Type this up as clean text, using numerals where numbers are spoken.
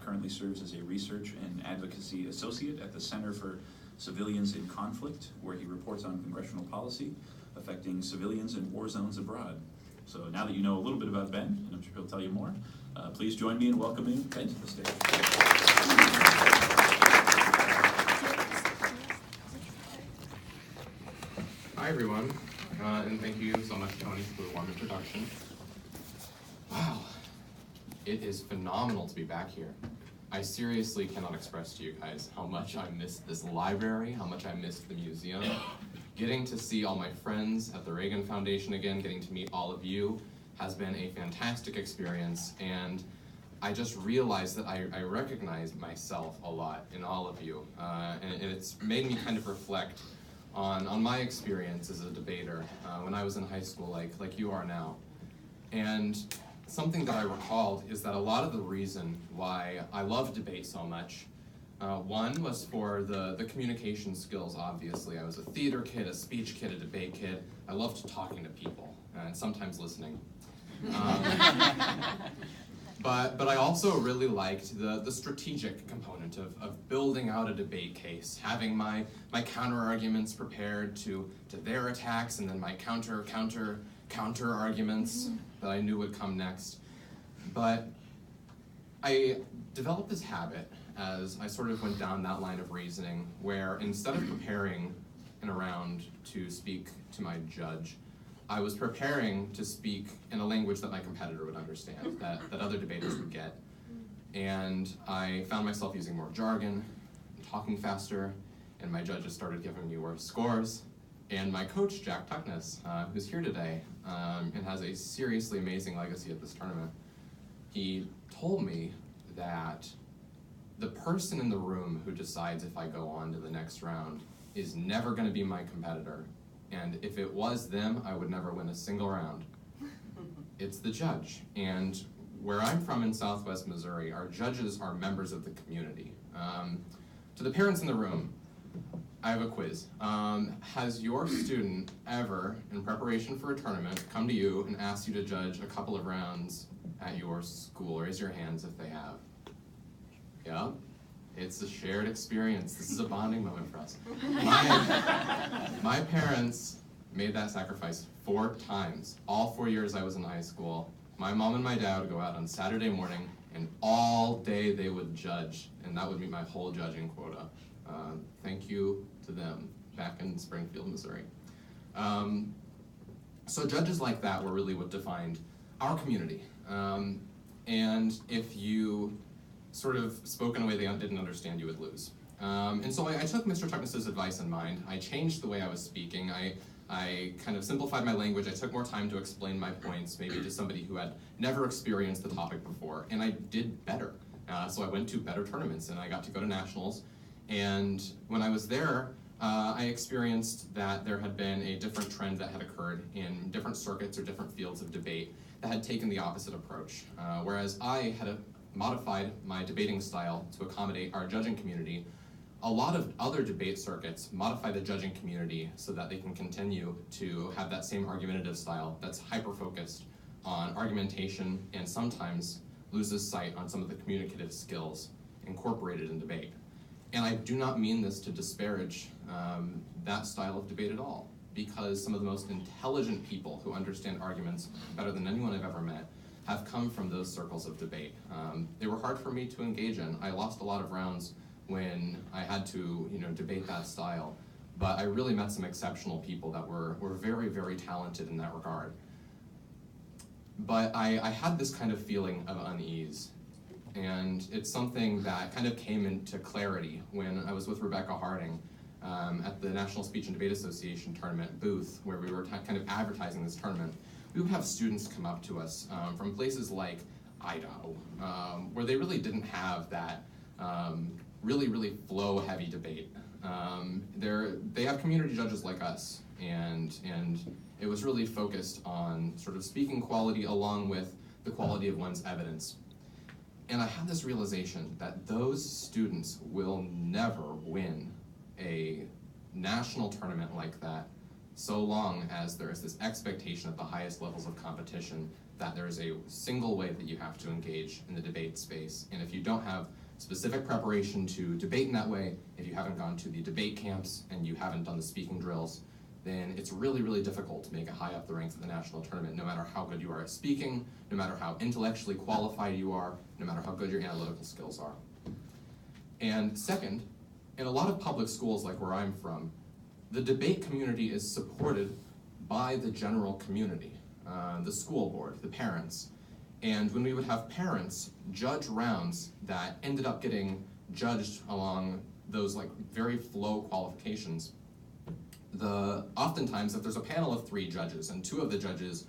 currently serves as a research and advocacy associate at the Center for Civilians in Conflict, where he reports on congressional policy affecting civilians in war zones abroad. So now that you know a little bit about Ben, and I'm sure he'll tell you more, please join me in welcoming Ben to the stage. Hi everyone, and thank you so much, Tony, for the warm introduction. Wow, it is phenomenal to be back here. I seriously cannot express to you guys how much I missed this library, how much I missed the museum. Getting to see all my friends at the Reagan Foundation again, getting to meet all of you has been a fantastic experience, and I just realized that I recognize myself a lot in all of you, and it's made me kind of reflect on my experience as a debater when I was in high school, like you are now. And something that I recalled is that a lot of the reason why I love debate so much, one was for the communication skills, obviously. I was a theater kid, a speech kid, a debate kid. I loved talking to people and sometimes listening. But I also really liked the strategic component of building out a debate case, having my counter arguments prepared to their attacks, and then my counter arguments that I knew would come next. But I developed this habit as I sort of went down that line of reasoning, where instead of preparing in a round to speak to my judge, I was preparing to speak in a language that my competitor would understand, that other debaters would get. And I found myself using more jargon, talking faster, and my judges started giving me worse scores. And my coach, Jack Tuckness, who's here today and has a seriously amazing legacy at this tournament, he told me that the person in the room who decides if I go on to the next round is never going to be my competitor. And if it was them, I would never win a single round. It's the judge. And where I'm from in Southwest Missouri, our judges are members of the community. To the parents in the room, I have a quiz. Has your student ever, in preparation for a tournament, come to you and asked you to judge a couple of rounds at your school? Raise your hands if they have. Yeah, it's a shared experience. This is a bonding moment for us. My parents made that sacrifice 4 times. All 4 years I was in high school, my mom and my dad would go out on Saturday morning, and all day they would judge, and that would meet my whole judging quota. Thank you to them back in Springfield, Missouri. So judges like that were really what defined our community. And if you sort of spoke in a way they didn't understand, you would lose. And so I took Mr. Tuckness's advice in mind. I changed the way I was speaking. I kind of simplified my language. I took more time to explain my points, maybe to somebody who had never experienced the topic before, and I did better. So I went to better tournaments, and I got to go to nationals. And when I was there, I experienced that there had been a different trend that had occurred in different circuits or different fields of debate that had taken the opposite approach. Whereas I had modified my debating style to accommodate our judging community, a lot of other debate circuits modify the judging community so that they can continue to have that same argumentative style that's hyper-focused on argumentation and sometimes loses sight on some of the communicative skills incorporated in debate. And I do not mean this to disparage that style of debate at all, because some of the most intelligent people who understand arguments better than anyone I've ever met have come from those circles of debate. They were hard for me to engage in. I lost a lot of rounds when I had to, debate that style, but I really met some exceptional people that were very, very talented in that regard. But I had this kind of feeling of unease, and it's something that kind of came into clarity when I was with Rebecca Harding at the National Speech and Debate Association tournament booth, where we were kind of advertising this tournament. We would have students come up to us from places like Idaho, where they really didn't have that really flow-heavy debate. They have community judges like us, and it was really focused on sort of speaking quality along with the quality of one's evidence. And I had this realization that those students will never win a national tournament like that so long as there is this expectation at the highest levels of competition that there is a single way that you have to engage in the debate space. And if you don't have specific preparation to debate in that way, if you haven't gone to the debate camps and you haven't done the speaking drills, then it's really, really difficult to make it high up the ranks at the national tournament, no matter how good you are at speaking, no matter how intellectually qualified you are, no matter how good your analytical skills are. And second, in a lot of public schools like where I'm from, the debate community is supported by the general community, the school board, the parents. And when we would have parents judge rounds that ended up getting judged along those like very low qualifications, oftentimes if there's a panel of 3 judges and 2 of the judges